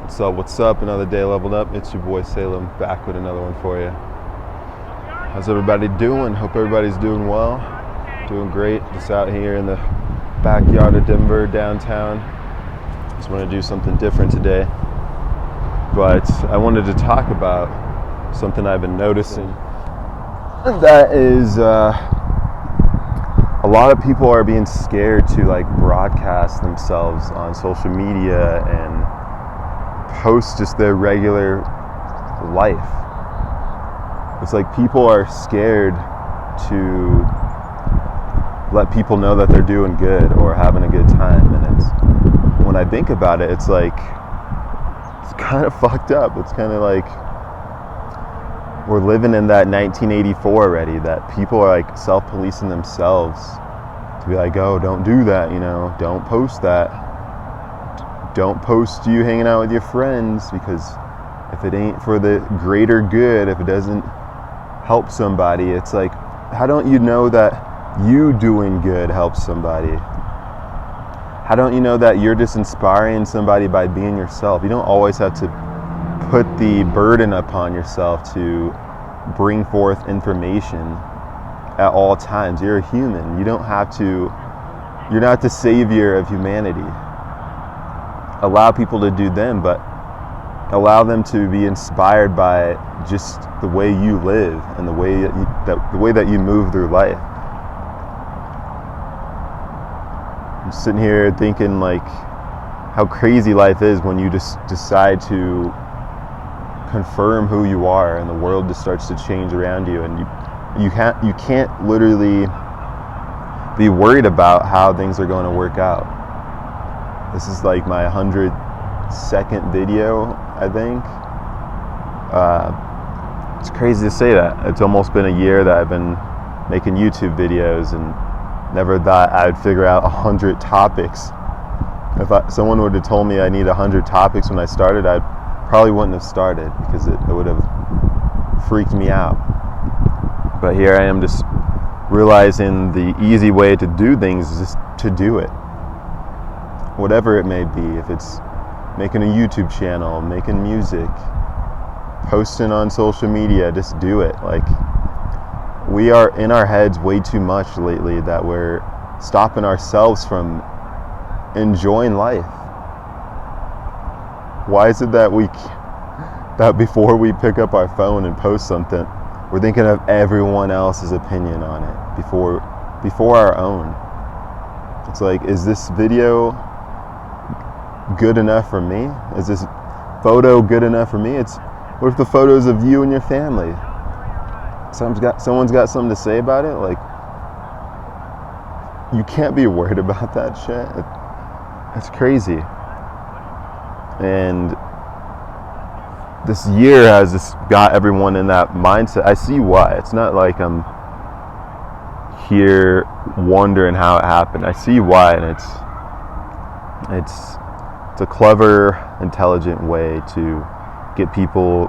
What's up? Another day leveled up. It's your boy Salem back with another one for you. How's everybody doing? Hope everybody's doing well. Doing great. Just out here in the backyard of Denver, downtown. Just want to do something different today. But I wanted to talk about something I've been noticing. And that is a lot of people are being scared to broadcast themselves on social media and post just their regular life. It's like people are scared to let people know that they're doing good or having a good time, and when I think about it, it's kind of fucked up. It's kind of like we're living in that 1984 already, that people are self-policing themselves to be oh, don't do that, don't post that. Don't post you hanging out with your friends, because if it ain't for the greater good, if it doesn't help somebody, it's how don't you know that you doing good helps somebody? How don't you know that you're just inspiring somebody by being yourself? You don't always have to put the burden upon yourself to bring forth information at all times. You're a human. You're not the savior of humanity. Allow people to do them, but allow them to be inspired by just the way you live and the way that you move through life. I'm sitting here thinking how crazy life is when you just decide to confirm who you are, and the world just starts to change around you, and you can't literally be worried about how things are going to work out. This is my 102nd video, I think. It's crazy to say that. It's almost been a year that I've been making YouTube videos, and never thought I'd figure out 100 topics. If someone would have told me I need 100 topics when I started, I probably wouldn't have started, because it would have freaked me out. But here I am, just realizing the easy way to do things is just to do it. Whatever it may be, if it's making a YouTube channel, making music, posting on social media, just do it. We are in our heads way too much lately that we're stopping ourselves from enjoying life. Why is it that before we pick up our phone and post something, we're thinking of everyone else's opinion on it before our own? It's is this video good enough for me? Is this photo good enough for me? What if the photos of you and your family? Someone's got something to say about it? You can't be worried about that shit. It's crazy. And this year has just got everyone in that mindset. I see why. It's not like I'm here wondering how it happened. I see why, and it's a clever, intelligent way to get people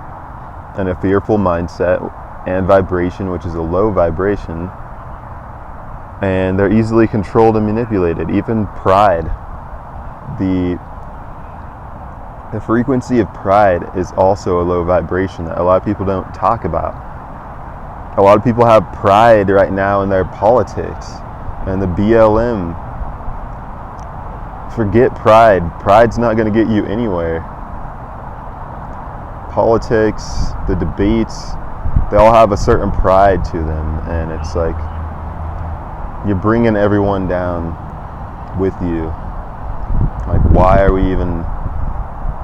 in a fearful mindset and vibration, which is a low vibration, and they're easily controlled and manipulated. Even pride, the frequency of pride is also a low vibration that a lot of people don't talk about. A lot of people have pride right now in their politics and the BLM. Forget pride. Pride's not going to get you anywhere. Politics, the debates, they all have a certain pride to them, and it's you're bringing everyone down with you. Why are we even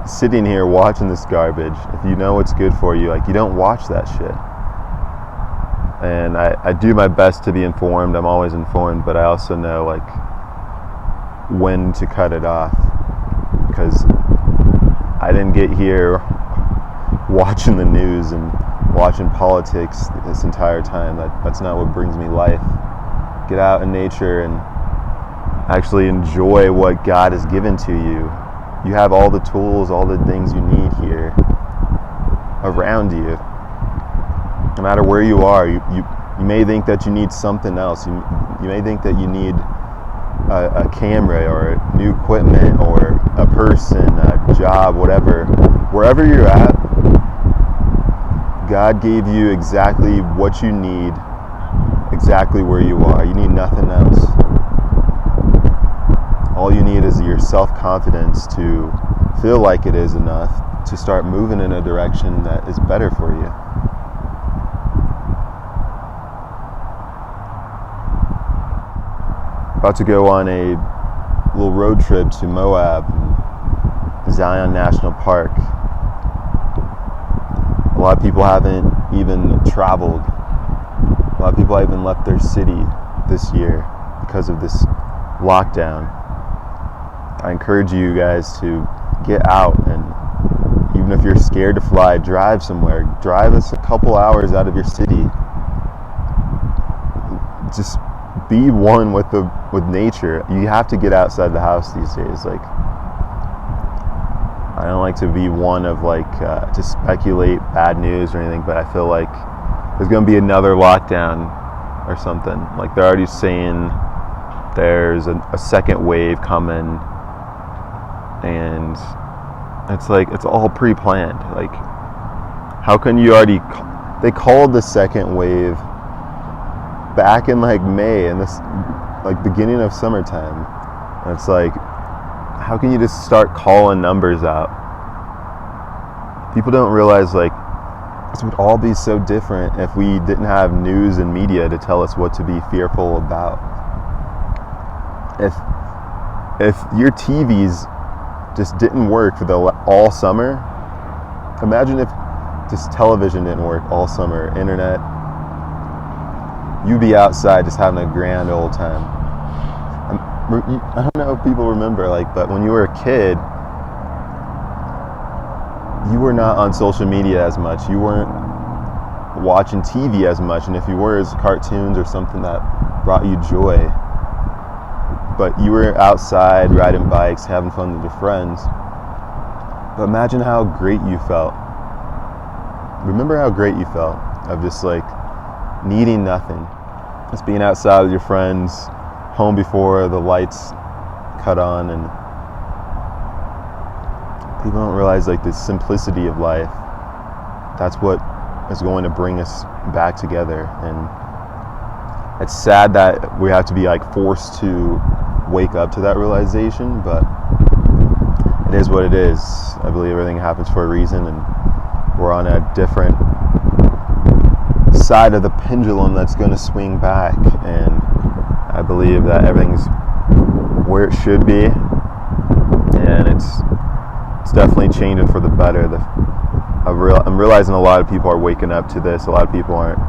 sitting here watching this garbage? If you know what's good for you, you don't watch that shit. And I do my best to be informed. I'm always informed, but I also know when to cut it off, because I didn't get here watching the news and watching politics this entire time. That's not what brings me life. Get out in nature and actually enjoy what God has given to you. You have all the tools, all the things you need here around you. No matter where you are, you may think that you need something else. You may think that you need a camera or new equipment or a person, job, whatever, wherever you're at, God gave you exactly what you need, exactly where you are. You need nothing else. All you need is your self-confidence to feel like it is enough to start moving in a direction that is better for you. About to go on a little road trip to Moab, Zion National Park. A lot of people haven't even traveled. A lot of people haven't left their city this year because of this lockdown. I encourage you guys to get out, and even if you're scared to fly, drive somewhere. Drive us a couple hours out of your city. Just be one with nature. You have to get outside the house these days. Like, I don't like to be one of to speculate bad news or anything, but I feel like there's going to be another lockdown or something. Like, they're already saying there's a second wave coming, and it's like it's all pre-planned. Like, how can you already? They called the second wave back in May, and this beginning of summertime. And it's like, how can you just start calling numbers out? People don't realize this would all be so different if we didn't have news and media to tell us what to be fearful about. If your TVs just didn't work for all summer, imagine if just television didn't work all summer, internet. You'd be outside just having a grand old time. I don't know if people remember, but when you were a kid, you were not on social media as much. You weren't watching TV as much, and if you were, it was cartoons or something that brought you joy. But you were outside riding bikes, having fun with your friends. But imagine how great you felt. Remember how great you felt of just needing nothing. Just being outside with your friends, home before the lights cut on, and people don't realize the simplicity of life. That's what is going to bring us back together. And it's sad that we have to be forced to wake up to that realization, but it is what it is. I believe everything happens for a reason, and we're on a different side of the pendulum that's going to swing back, and I believe that everything's where it should be, and it's definitely changing for the better. I'm realizing a lot of people are waking up to this. A lot of people aren't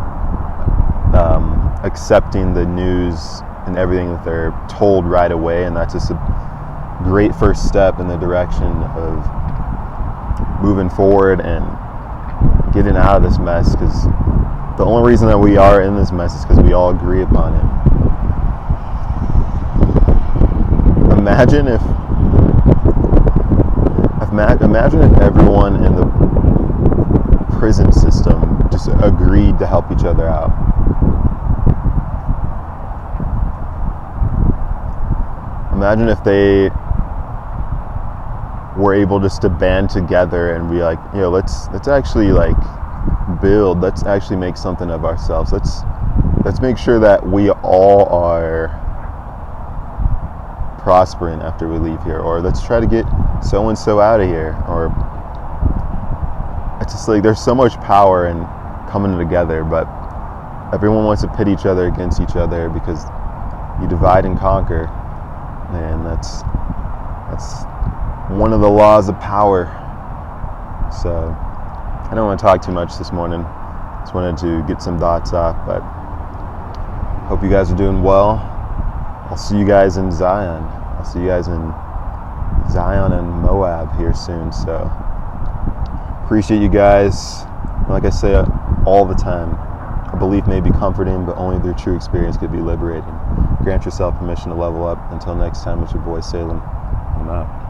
accepting the news and everything that they're told right away, and that's just a great first step in the direction of moving forward and getting out of this mess, because the only reason that we are in this mess is because we all agree upon it. Imagine if everyone in the prison system just agreed to help each other out. Imagine if they were able just to band together and be let's actually build, let's actually make something of ourselves. Let's make sure that we all are prospering after we leave here, or let's try to get so and so out of here. Or it's just there's so much power in coming together, but everyone wants to pit each other against each other, because you divide and conquer, and that's one of the laws of power. So I don't want to talk too much this morning. Just wanted to get some thoughts off, but hope you guys are doing well. I'll see you guys in Zion. I'll see you guys in Zion and Moab here soon. So appreciate you guys. Like I say all the time, a belief may be comforting, but only through true experience could be liberating. Grant yourself permission to level up. Until next time, it's your boy Salem. I'm out.